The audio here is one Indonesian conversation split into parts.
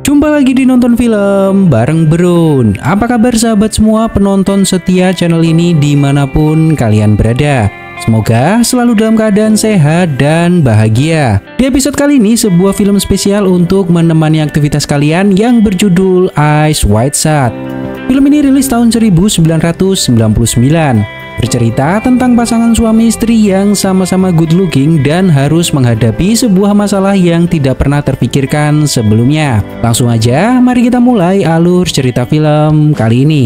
Jumpa lagi di Nonton Film bareng Brun. Apa kabar sahabat semua penonton setia channel ini dimanapun kalian berada? Semoga selalu dalam keadaan sehat dan bahagia. Di episode kali ini sebuah film spesial untuk menemani aktivitas kalian yang berjudul Eyes Wide Shut. Film ini rilis tahun 1999. Bercerita tentang pasangan suami istri yang sama-sama good looking dan harus menghadapi sebuah masalah yang tidak pernah terpikirkan sebelumnya. Langsung aja, mari kita mulai alur cerita film kali ini.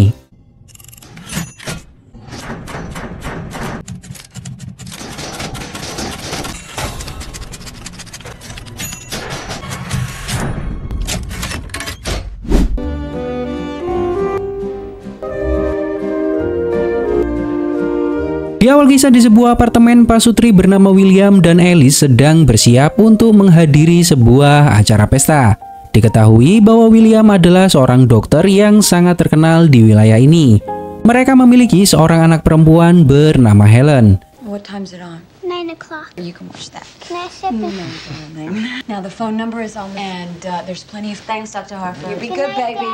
Di awal kisah di sebuah apartemen, pasutri bernama William dan Alice sedang bersiap untuk menghadiri sebuah acara pesta. Diketahui bahwa William adalah seorang dokter yang sangat terkenal di wilayah ini. Mereka memiliki seorang anak perempuan bernama Helen. What time's it on? 9 o'clock. You can watch that. Can I sip it? No, darling. Now the phone number is on, and there's plenty of thanks, Dr. Harper. You be good, baby.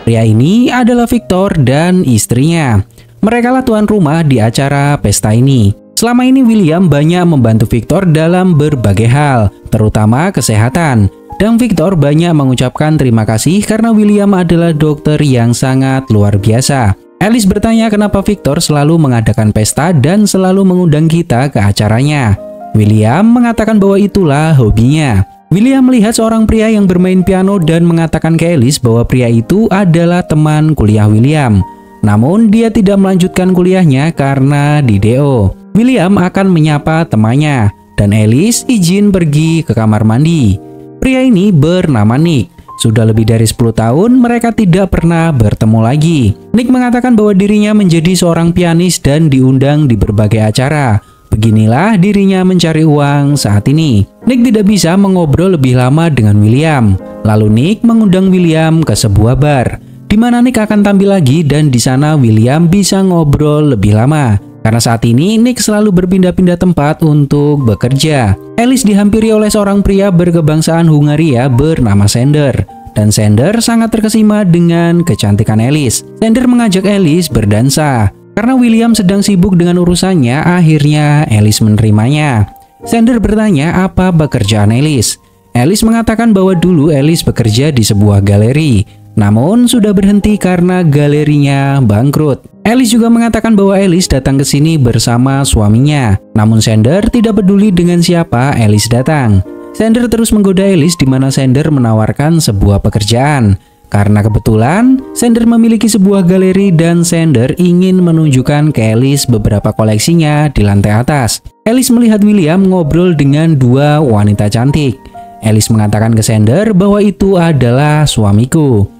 Pria ini adalah Victor dan istrinya. Mereka lah tuan rumah di acara pesta ini. Selama ini William banyak membantu Victor dalam berbagai hal, terutama kesehatan. Dan Victor banyak mengucapkan terima kasih karena William adalah dokter yang sangat luar biasa. Alice bertanya kenapa Victor selalu mengadakan pesta dan selalu mengundang kita ke acaranya. William mengatakan bahwa itulah hobinya. William melihat seorang pria yang bermain piano dan mengatakan ke Alice bahwa pria itu adalah teman kuliah William. Namun dia tidak melanjutkan kuliahnya karena di DO. William akan menyapa temannya dan Alice izin pergi ke kamar mandi. Pria ini bernama Nick. Sudah lebih dari 10 tahun mereka tidak pernah bertemu lagi. Nick mengatakan bahwa dirinya menjadi seorang pianis dan diundang di berbagai acara. Beginilah dirinya mencari uang saat ini. Nick tidak bisa mengobrol lebih lama dengan William. Lalu Nick mengundang William ke sebuah bar, di mana Nick akan tampil lagi dan di sana William bisa ngobrol lebih lama. Karena saat ini Nick selalu berpindah-pindah tempat untuk bekerja. Alice dihampiri oleh seorang pria berkebangsaan Hungaria bernama Sander. Dan Sander sangat terkesima dengan kecantikan Alice. Sander mengajak Alice berdansa. Karena William sedang sibuk dengan urusannya, akhirnya Alice menerimanya. Sander bertanya apa pekerjaan Alice. Alice mengatakan bahwa dulu Alice bekerja di sebuah galeri. Namun sudah berhenti karena galerinya bangkrut. Alice juga mengatakan bahwa Alice datang ke sini bersama suaminya. Namun Sander tidak peduli dengan siapa Alice datang. Sander terus menggoda Alice di mana Sander menawarkan sebuah pekerjaan. Karena kebetulan Sander memiliki sebuah galeri dan Sander ingin menunjukkan ke Alice beberapa koleksinya di lantai atas. Alice melihat William ngobrol dengan dua wanita cantik. Alice mengatakan ke Sander bahwa itu adalah suamiku.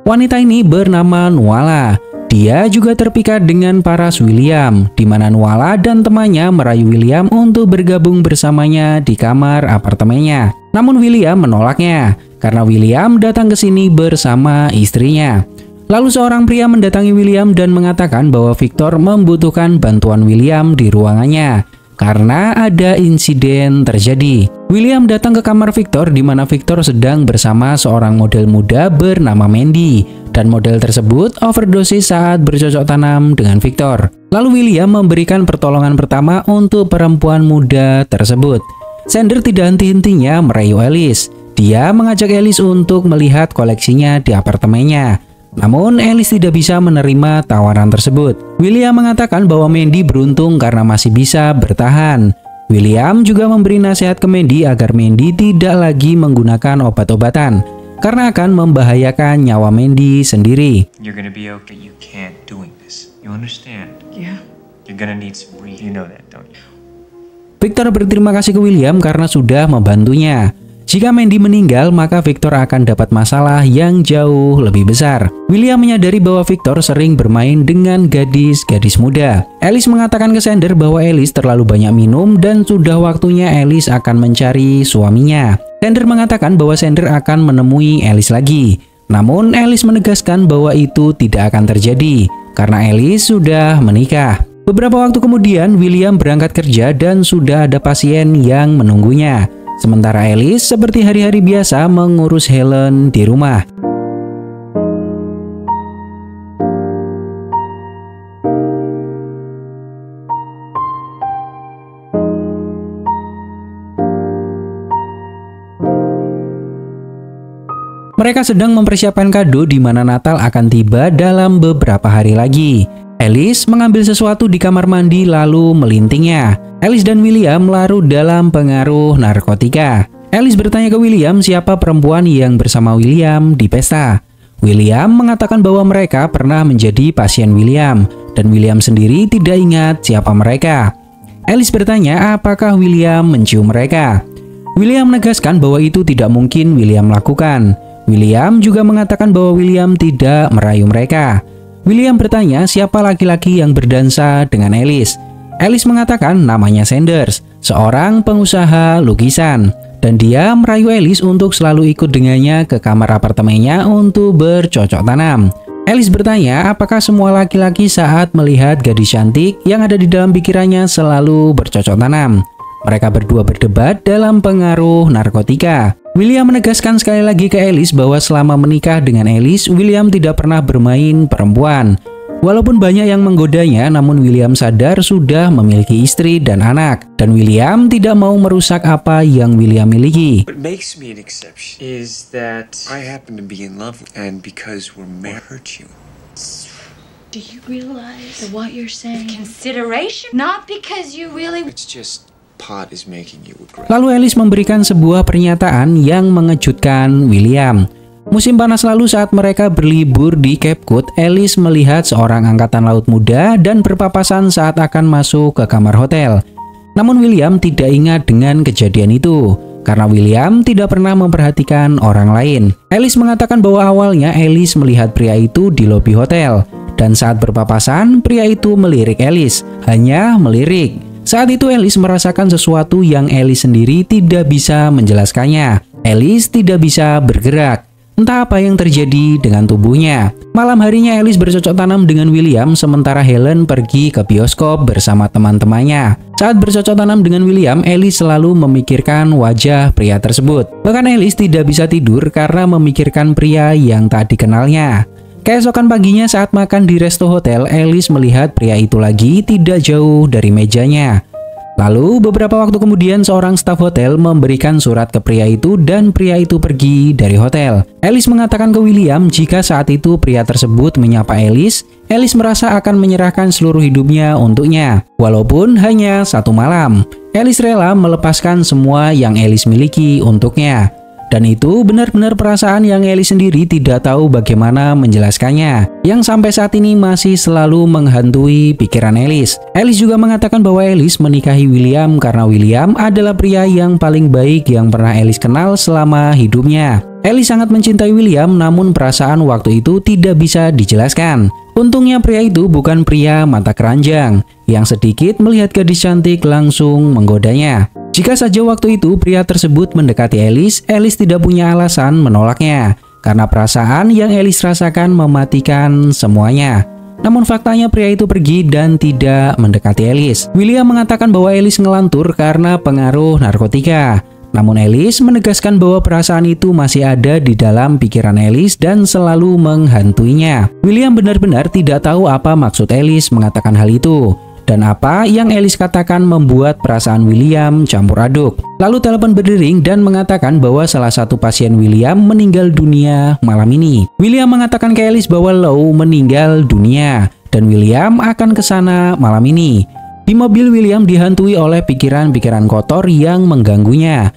Wanita ini bernama Nuala. Dia juga terpikat dengan paras William, di mana Nuala dan temannya merayu William untuk bergabung bersamanya di kamar apartemennya. Namun William menolaknya, karena William datang ke sini bersama istrinya. Lalu seorang pria mendatangi William dan mengatakan bahwa Victor membutuhkan bantuan William di ruangannya karena ada insiden terjadi. William datang ke kamar Victor di mana Victor sedang bersama seorang model muda bernama Mandy dan model tersebut overdosis saat bercocok tanam dengan Victor. Lalu William memberikan pertolongan pertama untuk perempuan muda tersebut. Sander tidak henti-hentinya merayu Alice. Dia mengajak Alice untuk melihat koleksinya di apartemennya. Namun Alice tidak bisa menerima tawaran tersebut. William mengatakan bahwa Mandy beruntung karena masih bisa bertahan. William juga memberi nasihat ke Mandy agar Mandy tidak lagi menggunakan obat-obatan karena akan membahayakan nyawa Mandy sendiri. You're gonna be okay. You can't doing this. You understand? Yeah. You're gonna need some breathing. You know that, don't you? Victor berterima kasih ke William karena sudah membantunya. Jika Mandy meninggal, maka Victor akan dapat masalah yang jauh lebih besar. William menyadari bahwa Victor sering bermain dengan gadis-gadis muda. Alice mengatakan ke Sander bahwa Alice terlalu banyak minum dan sudah waktunya Alice akan mencari suaminya. Sander mengatakan bahwa Sander akan menemui Alice lagi. Namun Alice menegaskan bahwa itu tidak akan terjadi karena Alice sudah menikah. Beberapa waktu kemudian William berangkat kerja dan sudah ada pasien yang menunggunya. Sementara Alice seperti hari-hari biasa mengurus Helen di rumah. Mereka sedang mempersiapkan kado di mana Natal akan tiba dalam beberapa hari lagi. Alice mengambil sesuatu di kamar mandi lalu melintingnya. Alice dan William larut dalam pengaruh narkotika. Alice bertanya ke William siapa perempuan yang bersama William di pesta. William mengatakan bahwa mereka pernah menjadi pasien William, dan William sendiri tidak ingat siapa mereka. Alice bertanya apakah William mencium mereka. William menegaskan bahwa itu tidak mungkin William lakukan. William juga mengatakan bahwa William tidak merayu mereka. William bertanya siapa laki-laki yang berdansa dengan Alice. Alice mengatakan namanya Sanders, seorang pengusaha lukisan, dan dia merayu Alice untuk selalu ikut dengannya ke kamar apartemennya untuk bercocok tanam. Alice bertanya apakah semua laki-laki saat melihat gadis cantik yang ada di dalam pikirannya selalu bercocok tanam. Mereka berdua berdebat dalam pengaruh narkotika. William menegaskan sekali lagi ke Alice bahwa selama menikah dengan Alice, William tidak pernah bermain perempuan. Walaupun banyak yang menggodanya, namun William sadar sudah memiliki istri dan anak. Dan William tidak mau merusak apa yang William miliki. What makes me an exception is that I happen to be in love and because we're married hurt you. Do you realize that what you're saying? Consideration? Not because you really... It's just pot is making you regret. Lalu Alice memberikan sebuah pernyataan yang mengejutkan William. Musim panas lalu saat mereka berlibur di Cape Cod, Alice melihat seorang angkatan laut muda dan berpapasan saat akan masuk ke kamar hotel. Namun William tidak ingat dengan kejadian itu, karena William tidak pernah memperhatikan orang lain. Alice mengatakan bahwa awalnya Alice melihat pria itu di lobi hotel, dan saat berpapasan, pria itu melirik Alice, hanya melirik. Saat itu Alice merasakan sesuatu yang Alice sendiri tidak bisa menjelaskannya. Alice tidak bisa bergerak. Entah apa yang terjadi dengan tubuhnya. Malam harinya Alice bercocok tanam dengan William sementara Helen pergi ke bioskop bersama teman-temannya. Saat bercocok tanam dengan William, Alice selalu memikirkan wajah pria tersebut. Bahkan Alice tidak bisa tidur karena memikirkan pria yang tak dikenalnya. Keesokan paginya saat makan di resto hotel, Alice melihat pria itu lagi tidak jauh dari mejanya. Lalu beberapa waktu kemudian seorang staf hotel memberikan surat ke pria itu dan pria itu pergi dari hotel. Alice mengatakan ke William jika saat itu pria tersebut menyapa Alice, Alice merasa akan menyerahkan seluruh hidupnya untuknya. Walaupun hanya satu malam, Alice rela melepaskan semua yang Alice miliki untuknya. Dan itu benar-benar perasaan yang Alice sendiri tidak tahu bagaimana menjelaskannya, yang sampai saat ini masih selalu menghantui pikiran Alice. Alice juga mengatakan bahwa Alice menikahi William karena William adalah pria yang paling baik yang pernah Alice kenal selama hidupnya. Alice sangat mencintai William, namun perasaan waktu itu tidak bisa dijelaskan. Untungnya pria itu bukan pria mata keranjang, yang sedikit melihat gadis cantik langsung menggodanya. Jika saja waktu itu pria tersebut mendekati Alice, Alice tidak punya alasan menolaknya, karena perasaan yang Alice rasakan mematikan semuanya. Namun faktanya pria itu pergi dan tidak mendekati Alice. William mengatakan bahwa Alice ngelantur karena pengaruh narkotika. Namun Alice menegaskan bahwa perasaan itu masih ada di dalam pikiran Alice dan selalu menghantuinya. William benar-benar tidak tahu apa maksud Alice mengatakan hal itu. Dan apa yang Alice katakan membuat perasaan William campur aduk. Lalu telepon berdering dan mengatakan bahwa salah satu pasien William meninggal dunia malam ini. William mengatakan ke Alice bahwa Lou meninggal dunia dan William akan ke sana malam ini. Di mobil William dihantui oleh pikiran-pikiran kotor yang mengganggunya.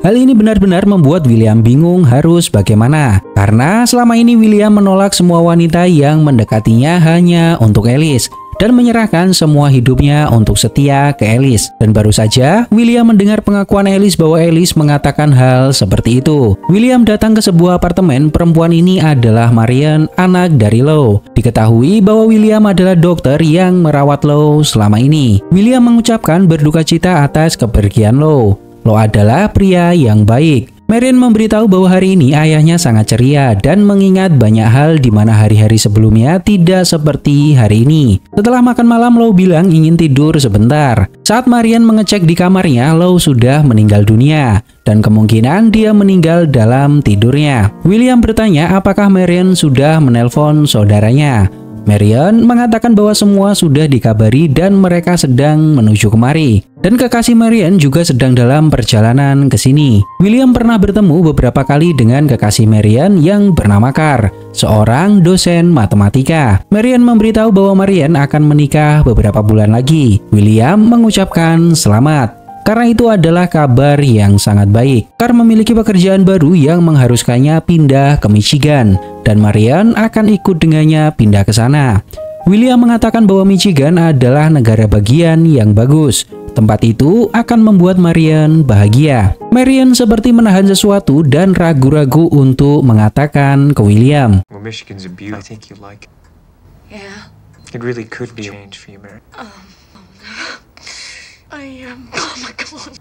Hal ini benar-benar membuat William bingung harus bagaimana. Karena selama ini William menolak semua wanita yang mendekatinya hanya untuk Alice. Dan menyerahkan semua hidupnya untuk setia ke Alice. Dan baru saja William mendengar pengakuan Alice bahwa Alice mengatakan hal seperti itu. William datang ke sebuah apartemen. Perempuan ini adalah Marian, anak dari Lou. Diketahui bahwa William adalah dokter yang merawat Lou selama ini. William mengucapkan berduka cita atas kepergian Lou. Lou adalah pria yang baik. Marian memberitahu bahwa hari ini ayahnya sangat ceria dan mengingat banyak hal di mana hari-hari sebelumnya tidak seperti hari ini. Setelah makan malam, Lou bilang ingin tidur sebentar. Saat Marian mengecek di kamarnya, Lou sudah meninggal dunia dan kemungkinan dia meninggal dalam tidurnya. William bertanya apakah Marian sudah menelpon saudaranya. Marian mengatakan bahwa semua sudah dikabari dan mereka sedang menuju kemari. Dan kekasih Marian juga sedang dalam perjalanan ke sini. William pernah bertemu beberapa kali dengan kekasih Marian yang bernama Carr, seorang dosen matematika. Marian memberitahu bahwa Marian akan menikah beberapa bulan lagi. William mengucapkan selamat. Karena itu adalah kabar yang sangat baik. Carr memiliki pekerjaan baru yang mengharuskannya pindah ke Michigan dan Marian akan ikut dengannya pindah ke sana. William mengatakan bahwa Michigan adalah negara bagian yang bagus. Tempat itu akan membuat Marian bahagia. Marian seperti menahan sesuatu dan ragu-ragu untuk mengatakan ke William. Well, Michigan's a beauty. I think you like it. Yeah. It really could be a change for you, Mary. I am. Oh my God.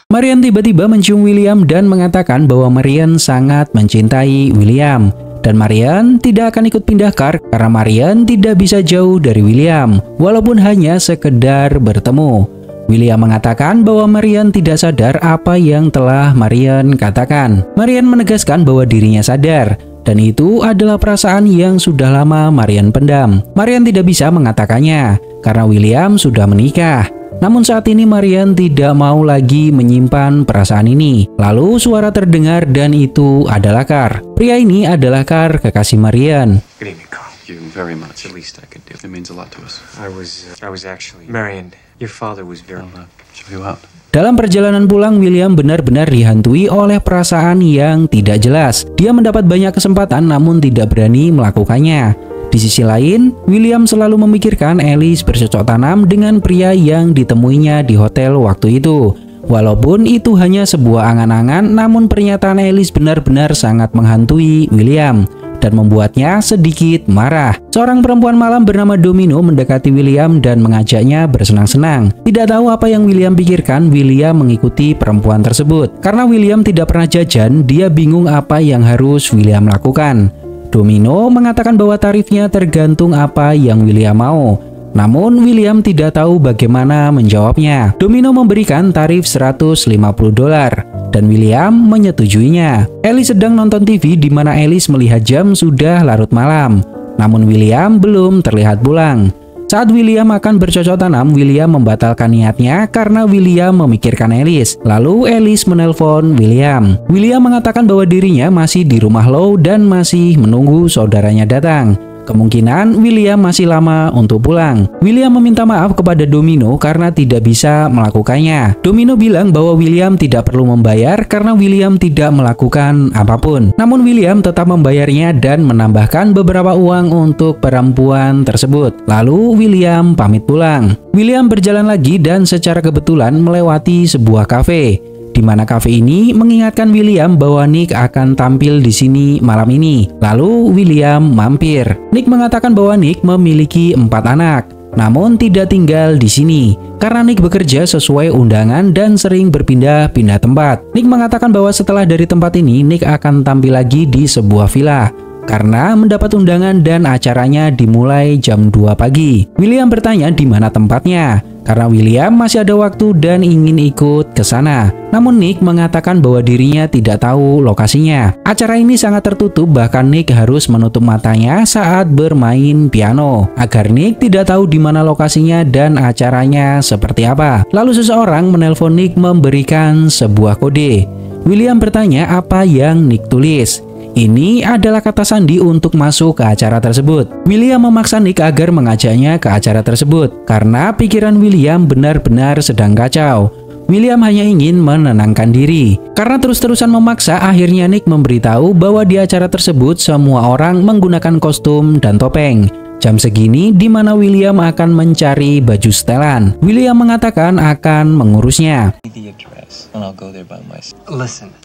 Marian tiba-tiba mencium William dan mengatakan bahwa Marian sangat mencintai William. Dan Marian tidak akan ikut pindah Carr karena Marian tidak bisa jauh dari William, walaupun hanya sekedar bertemu. William mengatakan bahwa Marian tidak sadar apa yang telah Marian katakan. Marian menegaskan bahwa dirinya sadar, dan itu adalah perasaan yang sudah lama Marian pendam. Marian tidak bisa mengatakannya karena William sudah menikah. Namun saat ini Marian tidak mau lagi menyimpan perasaan ini. Lalu suara terdengar dan itu adalah Carr. Pria ini adalah Carr, kekasih Marian. Good evening, Carl. You very much. It's the least I could do. It means a lot to us. I was actually Marion. Your father was very. I'll show you out. Dalam perjalanan pulang, William benar-benar dihantui oleh perasaan yang tidak jelas. Dia mendapat banyak kesempatan namun tidak berani melakukannya. Di sisi lain, William selalu memikirkan Alice bercocok tanam dengan pria yang ditemuinya di hotel waktu itu. Walaupun itu hanya sebuah angan-angan, namun pernyataan Alice benar-benar sangat menghantui William dan membuatnya sedikit marah. Seorang perempuan malam bernama Domino mendekati William dan mengajaknya bersenang-senang. Tidak tahu apa yang William pikirkan, William mengikuti perempuan tersebut. Karena William tidak pernah jajan, dia bingung apa yang harus William lakukan. Domino mengatakan bahwa tarifnya tergantung apa yang William mau. Namun William tidak tahu bagaimana menjawabnya. Domino memberikan tarif $150 dan William menyetujuinya. Alice sedang nonton TV di mana Alice melihat jam sudah larut malam. Namun William belum terlihat pulang. Saat William akan bercocok tanam, William membatalkan niatnya karena William memikirkan Alice. Lalu Alice menelpon William. William mengatakan bahwa dirinya masih di rumah Lou dan masih menunggu saudaranya datang. Kemungkinan William masih lama untuk pulang. William meminta maaf kepada Domino karena tidak bisa melakukannya. Domino bilang bahwa William tidak perlu membayar karena William tidak melakukan apapun. Namun William tetap membayarnya dan menambahkan beberapa uang untuk perempuan tersebut. Lalu William pamit pulang. William berjalan lagi dan secara kebetulan melewati sebuah kafe, di mana kafe ini mengingatkan William bahwa Nick akan tampil di sini malam ini. Lalu William mampir. Nick mengatakan bahwa Nick memiliki 4 anak, namun tidak tinggal di sini karena Nick bekerja sesuai undangan dan sering berpindah-pindah tempat. Nick mengatakan bahwa setelah dari tempat ini, Nick akan tampil lagi di sebuah villa karena mendapat undangan dan acaranya dimulai jam 2 pagi. William bertanya di mana tempatnya karena William masih ada waktu dan ingin ikut ke sana. Namun Nick mengatakan bahwa dirinya tidak tahu lokasinya. Acara ini sangat tertutup, bahkan Nick harus menutup matanya saat bermain piano agar Nick tidak tahu di mana lokasinya dan acaranya seperti apa. Lalu seseorang menelpon Nick memberikan sebuah kode. William bertanya apa yang Nick tulis. Ini adalah kata sandi untuk masuk ke acara tersebut. William memaksa Nick agar mengajaknya ke acara tersebut karena pikiran William benar-benar sedang kacau. William hanya ingin menenangkan diri. Karena terus-terusan memaksa, akhirnya Nick memberitahu bahwa di acara tersebut semua orang menggunakan kostum dan topeng. Jam segini di mana William akan mencari baju setelan. William mengatakan akan mengurusnya. The address, and I'll go there by myself. Listen,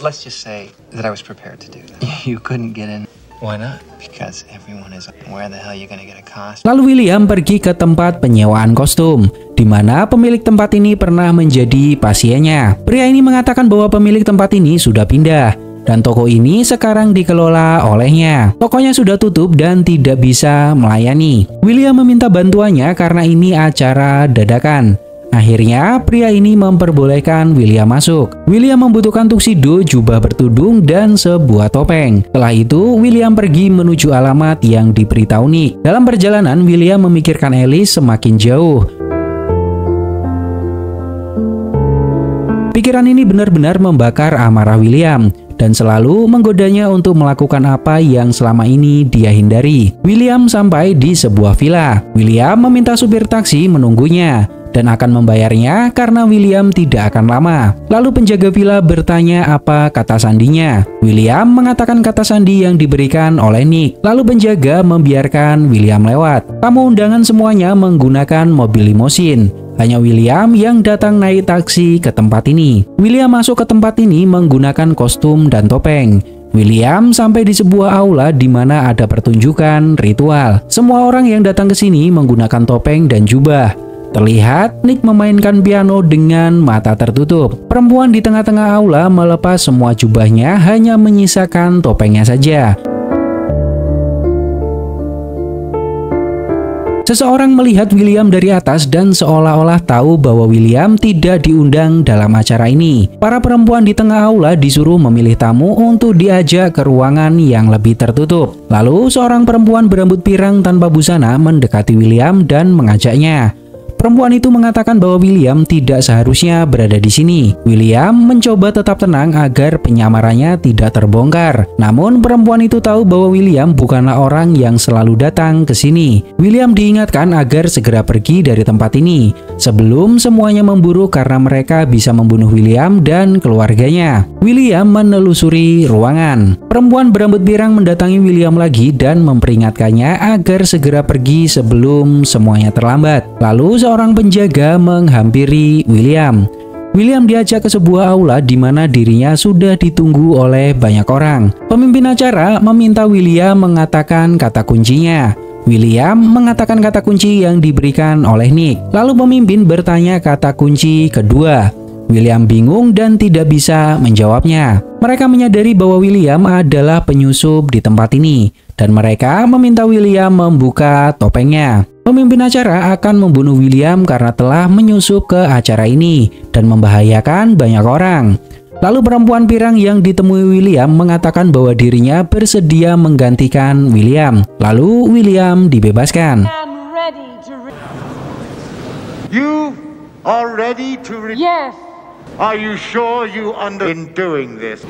let's just say that I was prepared to do that. You couldn't get in. Why not? Because everyone is. Where the hell you gonna get a costume? Lalu William pergi ke tempat penyewaan kostum, di mana pemilik tempat ini pernah menjadi pasiennya. Pria ini mengatakan bahwa pemilik tempat ini sudah pindah, dan toko ini sekarang dikelola olehnya. Tokonya sudah tutup dan tidak bisa melayani. William meminta bantuannya karena ini acara dadakan. Akhirnya, pria ini memperbolehkan William masuk. William membutuhkan tuxedo, jubah bertudung, dan sebuah topeng. Setelah itu, William pergi menuju alamat yang diberitahu Nick. Dalam perjalanan, William memikirkan Alice semakin jauh. Pikiran ini benar-benar membakar amarah William dan selalu menggodanya untuk melakukan apa yang selama ini dia hindari. William sampai di sebuah villa. William meminta supir taksi menunggunya dan akan membayarnya karena William tidak akan lama. Lalu penjaga villa bertanya apa kata sandinya. William mengatakan kata sandi yang diberikan oleh Nick. Lalu penjaga membiarkan William lewat. Tamu undangan semuanya menggunakan mobil limosin. Hanya William yang datang naik taksi ke tempat ini. William masuk ke tempat ini menggunakan kostum dan topeng. William sampai di sebuah aula di mana ada pertunjukan ritual. Semua orang yang datang ke sini menggunakan topeng dan jubah. Terlihat Nick memainkan piano dengan mata tertutup. Perempuan di tengah-tengah aula melepas semua jubahnya, hanya menyisakan topengnya saja. Seseorang melihat William dari atas dan seolah-olah tahu bahwa William tidak diundang dalam acara ini. Para perempuan di tengah aula disuruh memilih tamu untuk diajak ke ruangan yang lebih tertutup. Lalu seorang perempuan berambut pirang tanpa busana mendekati William dan mengajaknya. Perempuan itu mengatakan bahwa William tidak seharusnya berada di sini. William mencoba tetap tenang agar penyamarannya tidak terbongkar. Namun perempuan itu tahu bahwa William bukanlah orang yang selalu datang ke sini. William diingatkan agar segera pergi dari tempat ini sebelum semuanya memburu karena mereka bisa membunuh William dan keluarganya. William menelusuri ruangan. Perempuan berambut pirang mendatangi William lagi dan memperingatkannya agar segera pergi sebelum semuanya terlambat. Lalu seorang penjaga menghampiri William. William diajak ke sebuah aula di mana dirinya sudah ditunggu oleh banyak orang. Pemimpin acara meminta William mengatakan kata kuncinya. William mengatakan kata kunci yang diberikan oleh Nick. Lalu pemimpin bertanya kata kunci kedua. William bingung dan tidak bisa menjawabnya. Mereka menyadari bahwa William adalah penyusup di tempat ini dan mereka meminta William membuka topengnya. Pemimpin acara akan membunuh William karena telah menyusup ke acara ini dan membahayakan banyak orang. Lalu perempuan pirang yang ditemui William mengatakan bahwa dirinya bersedia menggantikan William. Lalu William dibebaskan. You are ready to Yes. Are you sure you in doing this?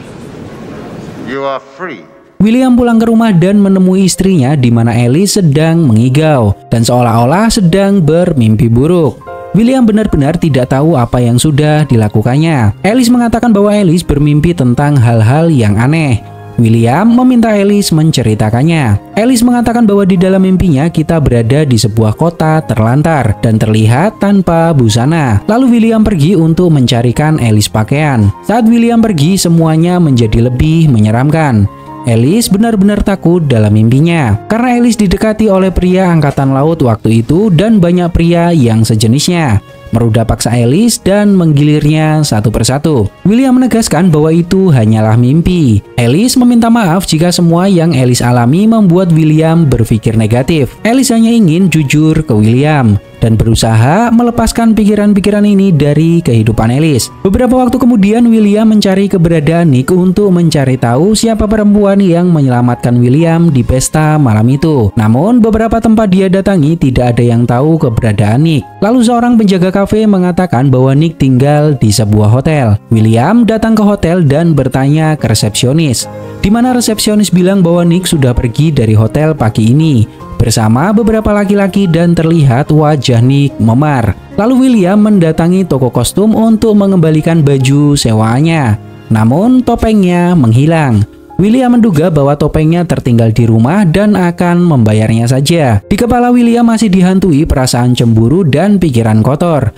You are free. William pulang ke rumah dan menemui istrinya di mana Alice sedang mengigau dan seolah-olah sedang bermimpi buruk. William benar-benar tidak tahu apa yang sudah dilakukannya. Alice mengatakan bahwa Alice bermimpi tentang hal-hal yang aneh. William meminta Alice menceritakannya. Alice mengatakan bahwa di dalam mimpinya kita berada di sebuah kota terlantar dan terlihat tanpa busana. Lalu William pergi untuk mencarikan Alice pakaian. Saat William pergi, semuanya menjadi lebih menyeramkan. Alice benar-benar takut dalam mimpinya karena Alice didekati oleh pria angkatan laut waktu itu dan banyak pria yang sejenisnya merudah paksa Alice dan menggilirnya satu persatu. William menegaskan bahwa itu hanyalah mimpi. Alice meminta maaf jika semua yang Alice alami membuat William berpikir negatif. Alice hanya ingin jujur ke William dan berusaha melepaskan pikiran-pikiran ini dari kehidupan Alice. Beberapa waktu kemudian William mencari keberadaan Nick untuk mencari tahu siapa perempuan yang menyelamatkan William di pesta malam itu. Namun beberapa tempat dia datangi tidak ada yang tahu keberadaan Nick. Lalu seorang penjaga kafe mengatakan bahwa Nick tinggal di sebuah hotel. William datang ke hotel dan bertanya ke resepsionis, di mana resepsionis bilang bahwa Nick sudah pergi dari hotel pagi ini bersama beberapa laki-laki dan terlihat wajah Nick memar. Lalu William mendatangi toko kostum untuk mengembalikan baju sewaannya. Namun topengnya menghilang. William menduga bahwa topengnya tertinggal di rumah dan akan membayarnya saja. Di kepala William masih dihantui perasaan cemburu dan pikiran kotor.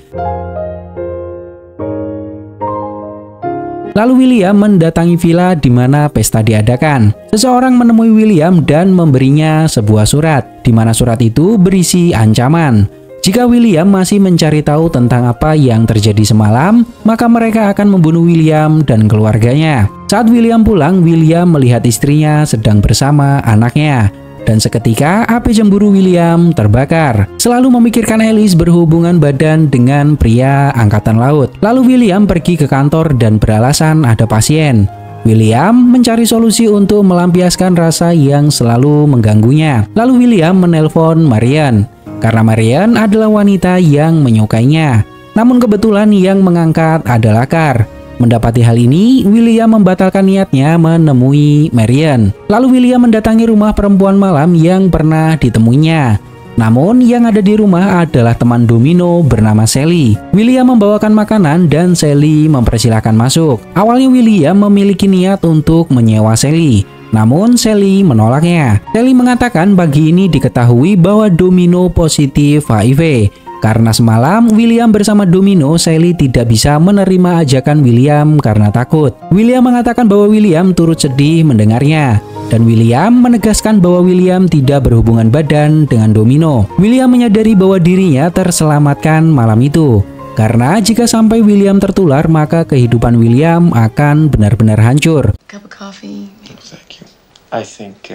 Lalu William mendatangi villa di mana pesta diadakan. Seseorang menemui William dan memberinya sebuah surat, di mana surat itu berisi ancaman. Jika William masih mencari tahu tentang apa yang terjadi semalam, maka mereka akan membunuh William dan keluarganya. Saat William pulang, William melihat istrinya sedang bersama anaknya. Dan seketika api cemburu William terbakar. Selalu memikirkan Alice berhubungan badan dengan pria angkatan laut. Lalu William pergi ke kantor dan beralasan ada pasien. William mencari solusi untuk melampiaskan rasa yang selalu mengganggunya. Lalu William menelpon Marian, karena Marian adalah wanita yang menyukainya. Namun kebetulan yang mengangkat adalah Carr. Mendapati hal ini, William membatalkan niatnya menemui Marian. Lalu William mendatangi rumah perempuan malam yang pernah ditemuinya. Namun yang ada di rumah adalah teman Domino bernama Sally. William membawakan makanan dan Sally mempersilahkan masuk. Awalnya William memiliki niat untuk menyewa Sally, namun Sally menolaknya. Sally mengatakan pagi ini diketahui bahwa Domino positif HIV. Karena semalam William bersama Domino, Sally tidak bisa menerima ajakan William karena takut. William mengatakan bahwa William turut sedih mendengarnya. Dan William menegaskan bahwa William tidak berhubungan badan dengan Domino. William menyadari bahwa dirinya terselamatkan malam itu. Karena jika sampai William tertular, maka kehidupan William akan benar-benar hancur. Cup of coffee. No, thank you. I think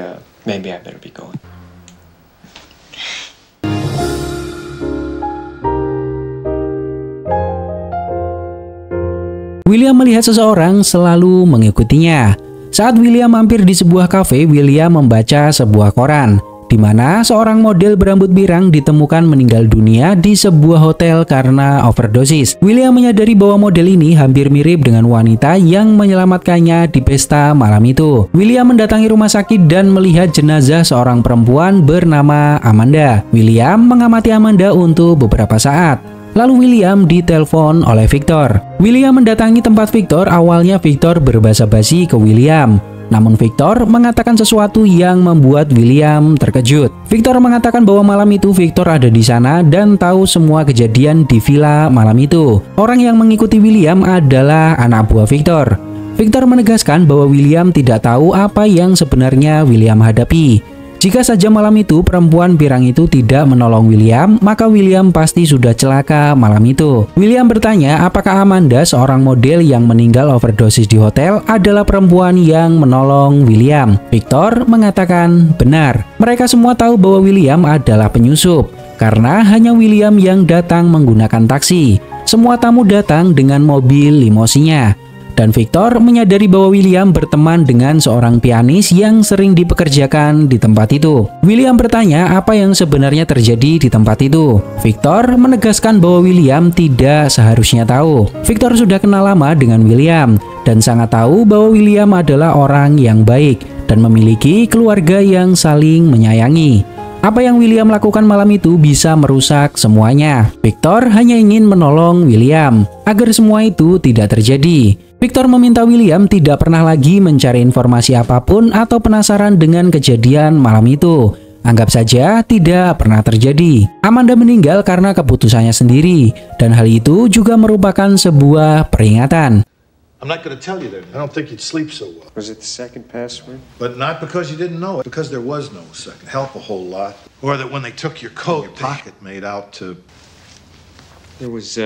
maybe I better be going. William melihat seseorang selalu mengikutinya. Saat William mampir di sebuah kafe, William membaca sebuah koran, di mana seorang model berambut pirang ditemukan meninggal dunia di sebuah hotel karena overdosis. William menyadari bahwa model ini hampir mirip dengan wanita yang menyelamatkannya di pesta malam itu. William mendatangi rumah sakit dan melihat jenazah seorang perempuan bernama Amanda. William mengamati Amanda untuk beberapa saat. Lalu William ditelepon oleh Victor. William mendatangi tempat Victor. Awalnya Victor berbahasa basi ke William. Namun Victor mengatakan sesuatu yang membuat William terkejut. Victor mengatakan bahwa malam itu Victor ada di sana dan tahu semua kejadian di villa malam itu. Orang yang mengikuti William adalah anak buah Victor. Victor menegaskan bahwa William tidak tahu apa yang sebenarnya William hadapi. Jika saja malam itu perempuan pirang itu tidak menolong William, maka William pasti sudah celaka malam itu. William bertanya apakah Amanda, seorang model yang meninggal overdosis di hotel, adalah perempuan yang menolong William. Victor mengatakan benar. Mereka semua tahu bahwa William adalah penyusup, karena hanya William yang datang menggunakan taksi. Semua tamu datang dengan mobil limousinnya. Dan Victor menyadari bahwa William berteman dengan seorang pianis yang sering dipekerjakan di tempat itu. William bertanya apa yang sebenarnya terjadi di tempat itu. Victor menegaskan bahwa William tidak seharusnya tahu. Victor sudah kenal lama dengan William dan sangat tahu bahwa William adalah orang yang baik dan memiliki keluarga yang saling menyayangi. Apa yang William lakukan malam itu bisa merusak semuanya. Victor hanya ingin menolong William agar semua itu tidak terjadi. Victor meminta William tidak pernah lagi mencari informasi apapun atau penasaran dengan kejadian malam itu. Anggap saja tidak pernah terjadi. Amanda meninggal karena keputusannya sendiri, dan hal itu juga merupakan sebuah peringatan. I'm not going to tell you that. I don't think you'd sleep so well. Was it the second password? But not because you didn't know it, because there was no second. Help a whole lot. Or that when they took your coat, your pocket made out to... There was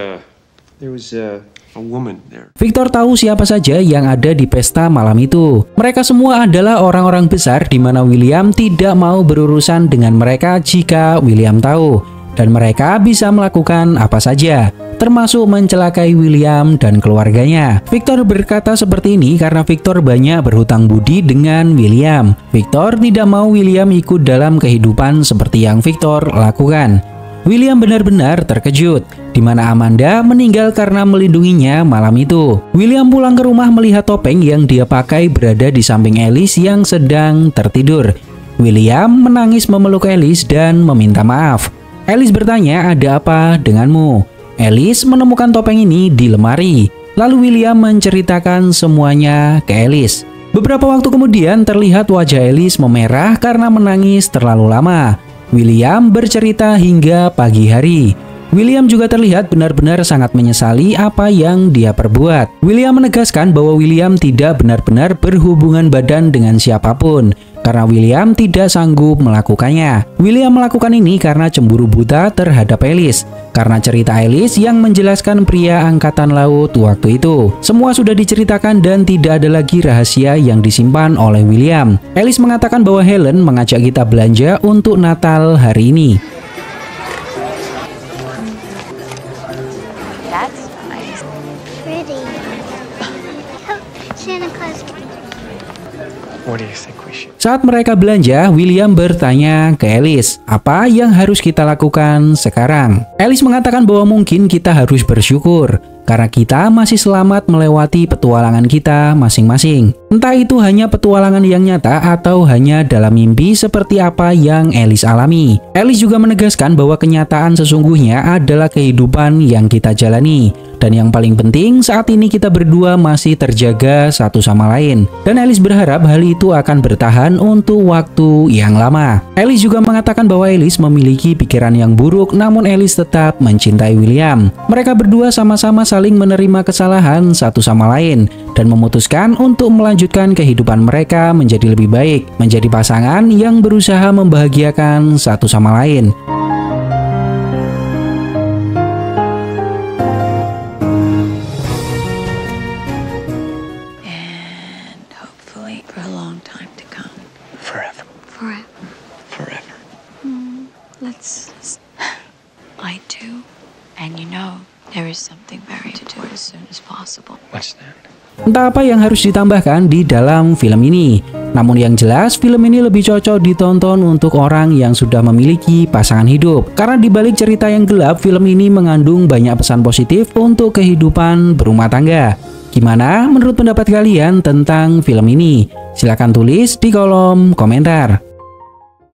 a woman there. Victor tahu siapa saja yang ada di pesta malam itu. Mereka semua adalah orang-orang besar di mana William tidak mau berurusan dengan mereka jika William tahu. Dan mereka bisa melakukan apa saja, termasuk mencelakai William dan keluarganya. Victor berkata seperti ini karena Victor banyak berhutang budi dengan William. Victor tidak mau William ikut dalam kehidupan seperti yang Victor lakukan. William benar-benar terkejut, di mana Amanda meninggal karena melindunginya malam itu. William pulang ke rumah melihat topeng yang dia pakai berada di samping Alice yang sedang tertidur. William menangis memeluk Alice dan meminta maaf. Alice bertanya, "Ada apa denganmu?" Alice menemukan topeng ini di lemari. Lalu William menceritakan semuanya ke Alice. Beberapa waktu kemudian terlihat wajah Alice memerah karena menangis terlalu lama. William bercerita hingga pagi hari. William juga terlihat benar-benar sangat menyesali apa yang dia perbuat. William menegaskan bahwa William tidak benar-benar berhubungan badan dengan siapapun, karena William tidak sanggup melakukannya. William melakukan ini karena cemburu buta terhadap Alice, karena cerita Alice yang menjelaskan pria angkatan laut waktu itu. Semua sudah diceritakan dan tidak ada lagi rahasia yang disimpan oleh William. Alice mengatakan bahwa Helen mengajak kita belanja untuk Natal hari ini. That's nice. Pretty. Santa Claus. What do you think we should? Saat mereka belanja, William bertanya ke Alice, apa yang harus kita lakukan sekarang? Alice mengatakan bahwa mungkin kita harus bersyukur, karena kita masih selamat melewati petualangan kita masing-masing. Entah itu hanya petualangan yang nyata atau hanya dalam mimpi seperti apa yang Alice alami. Alice juga menegaskan bahwa kenyataan sesungguhnya adalah kehidupan yang kita jalani. Dan yang paling penting, saat ini kita berdua masih terjaga satu sama lain. Dan Alice berharap hal itu akan bertahan untuk waktu yang lama. Alice juga mengatakan bahwa Alice memiliki pikiran yang buruk, namun Alice tetap mencintai William. Mereka berdua sama-sama saling menerima kesalahan satu sama lain dan memutuskan untuk melanjutkan kehidupan mereka menjadi lebih baik, menjadi pasangan yang berusaha membahagiakan satu sama lain. And hopefully for a long time to come. Forever. Forever. Forever. Let's. I do. And you know, there is something very to do as soon as possible. What's that? Entah apa yang harus ditambahkan di dalam film ini. Namun yang jelas, film ini lebih cocok ditonton untuk orang yang sudah memiliki pasangan hidup. Karena di balik cerita yang gelap, film ini mengandung banyak pesan positif untuk kehidupan berumah tangga. Gimana menurut pendapat kalian tentang film ini? Silahkan tulis di kolom komentar.